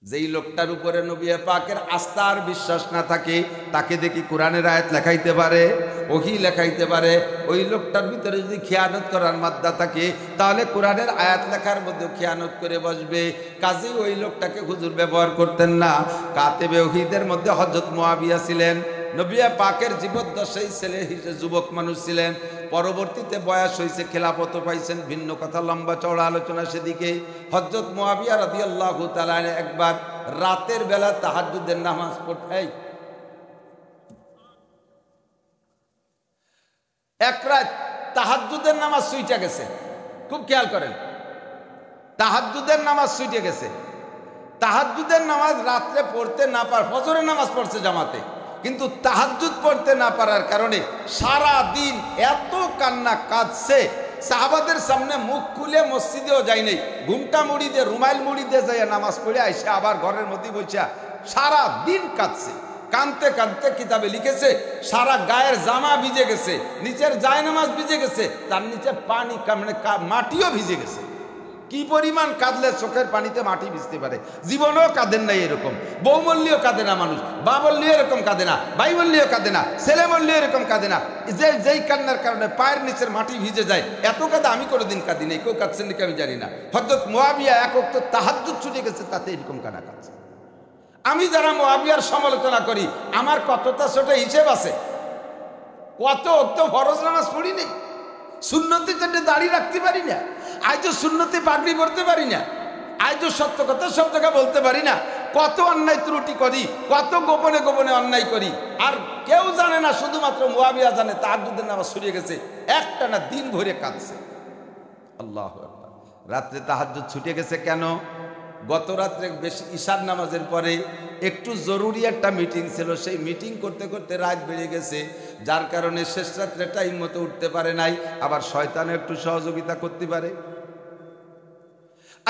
যেই লোকটার উপরে নবী পাকের আস্থা আর বিশ্বাস না থাকে, তাকে দেখি কোরআনের আয়াত লেখাইতে পারে, ওহী লেখাইতে পারে। ওই লোকটার ভিতরে যদি খেয়ানত করার মাদ্দা থাকে, তাহলে কোরআনের আয়াত লেখার মধ্যে খেয়ানত করে বসবে। কাজেই ওই লোকটাকে হুজুর ব্যবহার করতেন না। কাতেবে ওহীদের মধ্যে হযরত মুআবিয়া ছিলেন। নবী পাকের জীবদ্দশায় ছেলে হিসেবে যুবক মানুষ ছিলেন। পরবর্তীতে বয়স হয়েছে, খেলাফত পাইছেন, ভিন্ন কথা, লম্বা চওড়া আলোচনা সেদিকে। হযরত মুআবিয়া রাদিয়াল্লাহু তাআলা একবার রাতের বেলা তাহাজ্জুদের নামাজ পড়তে, এক রাত তাহাজ্জুদের নামাজ ছুটে গেছে। খুব খেয়াল করেন, তাহাজ্জুদের নামাজ ছুটে গেছে। তাহাজ্জুদের নামাজ রাত্রে পড়তে না পার, ফজরের নামাজ পড়ছে জামাতে, কিন্তু তাহাজ্জুদ পড়তে না পারার কারণে সারা দিন এত কান্না কাঁদছে, সাহাবাদের সামনে মুখ খুলে মসজিদেও যায় নাই, ঘুমটা মুড়ি দিয়ে, রুমাইল মুড়ি দিয়ে যায় নামাজ পড়ে আইসে আবার ঘরের মধ্যে বসে সারা দিন কাঁদছে। কাঁদতে কাঁদতে কিতাবে লিখেছে সারা গায়ের জামা ভিজে গেছে, নিচের জায়নামাজ ভিজে গেছে, তার নিচে পানি মানে মাটিও ভিজে গেছে। কি পরিমাণ কাঁদলে চোখের পানিতে মাটি ভিজতে পারে। জীবনেও কাঁদেন নাই এরকম, বউ মল্লিও কাঁদে না মানুষ, বা বললেও এরকম কাঁদে না, ভাই বললেও কাঁদে না, ছেলে বললেও এরকম কাঁদে না। যেই কান্নার কারণে পায়ের নিচের মাটি ভিজে যায়, এত কাঁদে আমি কোনোদিন কাঁদি নাই। কেউ কাঁদছেন নাকি আমি জানি না। হযরত মুআবিয়া এক ওয়াক্ত তাহাজ্জুদ ছুটে গেছে, তাতে এরকম কান্না কাঁদছে। আমি যারা মুআবিয়ার সমালোচনা করি, আমার কতটা ছোট হিসেব আছে, কত অক্ত ফরজ নামাজ পড়ি নেই, সুন্নতি জন্য দাঁড়িয়ে রাখতে পারি না, আজও সুন্নতি পাগড়ি পড়তে পারি না, আজও সত্য কথা সব জায়গায় বলতে পারি না, কত অন্যায় ত্রুটি করি, কত গোপনে গোপনে অন্যায় করি, আর কেউ জানে না, শুধুমাত্র মুআবিয়া জানে। তাহাজ্জুদের নামাজ ছুটে গেছে, একটা না দিন ভরে কাঁদছে। আল্লাহু আকবার। রাত্রে তাহাজ্জুদ ছুটে গেছে কেন? গত রাত্রে বেশি ইশার নামাজের পরে একটু জরুরি একটা মিটিং ছিল, সেই মিটিং করতে করতে রাত বেড়ে গেছে, যার কারণে শেষ রাত্রে টাইম মতো উঠতে পারে নাই। আবার শয়তানও একটু সহযোগিতা করতে পারে।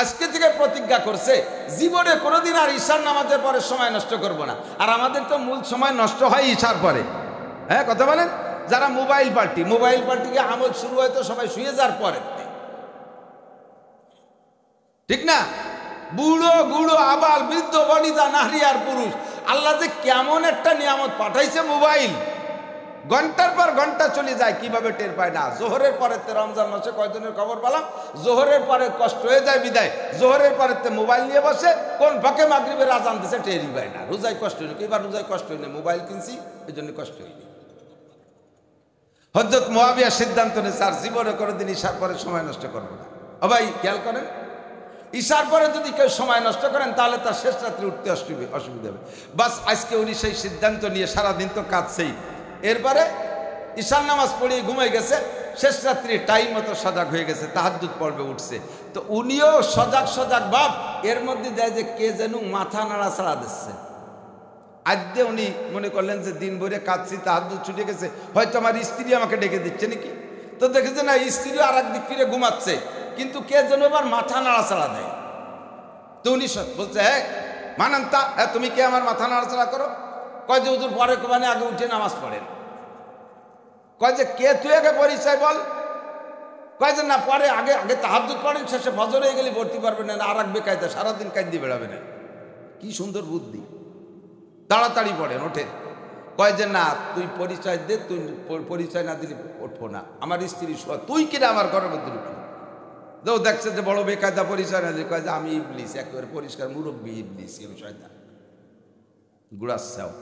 আজকে থেকে প্রতিজ্ঞা করছে জীবনে কোনোদিন আর ইশার নামাজের পরে সময় নষ্ট করব না। আর আমাদের তো মূল সময় নষ্ট হয় ইশার পরে। হ্যাঁ, কথা বলেন। যারা মোবাইল পার্টিকে আমল শুরু হয় তো সবাই শুয়ে যাওয়ার পরে, ঠিক না? বুড়ো গুড়ো আবাল বৃদ্ধ বনিতা নারী আর পুরুষ, আল্লাহ যে কেমন একটা নিয়ামত পাঠাইছে মোবাইল, ঘন্টার পর ঘন্টা চলে যায়, কিভাবে টের পায় না। জোহরের পরে রমজান মাসে কয়জনের খবর পেলাম, জোহরের পরে কষ্ট হয়ে যায় বিদায়, জোহরের পরে মোবাইল নিয়ে বসে, কোন ফাঁকে মাগরিবের আজান দিছে টেরই পায় না। রোজায় কষ্ট হয়নি, এবার রোজায় কষ্ট হয়নি, মোবাইল কিনছি এই জন্য কষ্ট হয়নি। হযরত মুআবিয়া সিদ্ধান্ত নিয়েছে আর জীবনে কোনোদিন ইশার পরে সময় নষ্ট করবো না। ও ভাই খেয়াল করেন, ইশার পরে যদি কেউ সময় নষ্ট করেন তাহলে তার শেষ রাত্রে উঠতে অসুবিধা হবে। বাস আজকে উনি সেই সিদ্ধান্ত নিয়ে সারাদিন তো কাঁদছেই, এরপরে ইশার নামাজ পড়িয়ে ঘুমাই গেছে, শেষ রাত্রি টাইম মতো সজাগ হয়ে গেছে, তাহাজ্জুদ পড়বে উঠছে। তো উনিও সজাগ ভাব, এর মধ্যে দেয় যে কে যেন মাথা নাড়াচাড়া দিচ্ছে। আজকে উনি মনে করলেন যে দিন ভরে কাঁদছি, তাহাজ্জুদ ছুটে গেছে, হয়তো আমার স্ত্রী আমাকে ডেকে দিচ্ছে নাকি। তো দেখেছে না, স্ত্রীও আর এক দিক ফিরে ঘুমাচ্ছে, কিন্তু কে যেন এবার মাথা নাড়াচাড়া দেয়। তো উনি বলছে, হ্যাঁ মানান্তা, হ্যাঁ তুমি কে আমার মাথা নাড়াচাড়া করো? কয় যে হুজুর পরে মানে আগে উঠে নামাজ পড়েন। কয় যে কে তুই আগে পরিচয় বল? কয় যে না পরে আগে তাহাজ্জুদ পড়েন, শেষে ফজর হয়ে গেলে ভর্তি পারবেন না, আর এক বেকায়দা সারাদিন কাঁদি বেড়াবে না। কি সুন্দর বুদ্ধি, তাড়াতাড়ি পড়েন, ওঠেন। কয় যে না তুই পরিচয় দে, তুই পরিচয় না দিলে উঠবো না। আমার স্ত্রী শোয়া, তুই কিনা আমার ঘরের মধ্যে ঢুকবি। তো দেখছে যে বড় বেকায়দা পরিচয় না দিয়ে কয় যে আমি ইবলিস, একেবারে পরিষ্কার মুরব্বী ইবলিস, আমি শয়তান গুড়াচ্ছাও।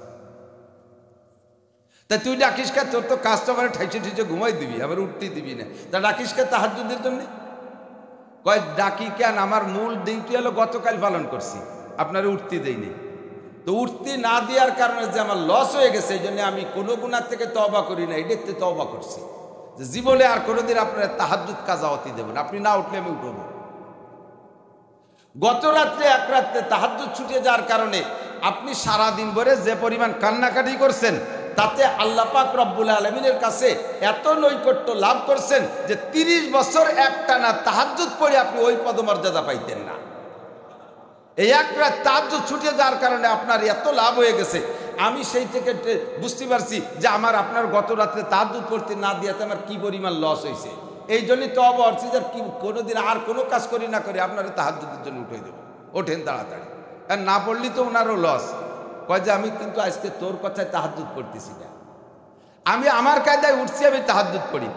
তা তুই ডাকিস কে? তোর তো কাজটা মানে ঠাইছে ঘুমাই দিবি, আবার উঠতে দিবি না, তা ডাকিস কে তাহাজ্জুদের জন্য? কয় ডাকি কেন, আমার মূল ডিউটি হলো গতকাল পালন করছি, আপনারা উঠতে দেয়নি। তো উঠতে না দেওয়ার কারণে যে আমার লস হয়ে গেছে, এই জন্য আমি কোনো গুনার থেকে তওবা করি না, এটাতে তওবা করছি যে জীবনে আর কোনোদিন আপনার তাহাজ্জুদ কাজা হতে দেবেন, আপনি না উঠলে আমি উঠবো। গত রাত্রে এক রাত্রে তাহাজ্জুদ ছুটে যাওয়ার কারণে আপনি সারাদিন ভরে যে পরিমাণ কান্নাকাটি করছেন, তাতে আল্লাহ পাক রব্বুল আলামিনের কাছে এত নৈকট্য লাভ করছেন যে 30 বছর একটানা তাহাজ্জুদ পড়ে আপনি ওই পদমর্যাদা পাইতেন না। এই এক রাত তাহাজ্জুদ ছুটে যাওয়ার কারণে আপনার এত লাভ হয়ে গেছে। আমি সেই থেকে বুঝতে পারছি যে আমার আপনার গত রাত্রে তাহাজ্জুদ পড়তে না দিয়াতে আমার কি পরিমাণ লস হয়েছে। এই জন্যই তওবা করছি যে কি কোনোদিন আর কোনো কাজ করি না করি আপনারা তাহাজ্জুদের জন্য উঠে দেবো। ওঠেন তাড়াতাড়ি, আর না পড়লি তো ওনারও লস। কয় যে আমি কিন্তু আজকে তোর কথায় তাহাজ্জুদ পড়তেছি না, আমি আমার কায়দায় উঠছি, আমি তাহাজ্জুদ পড়ি।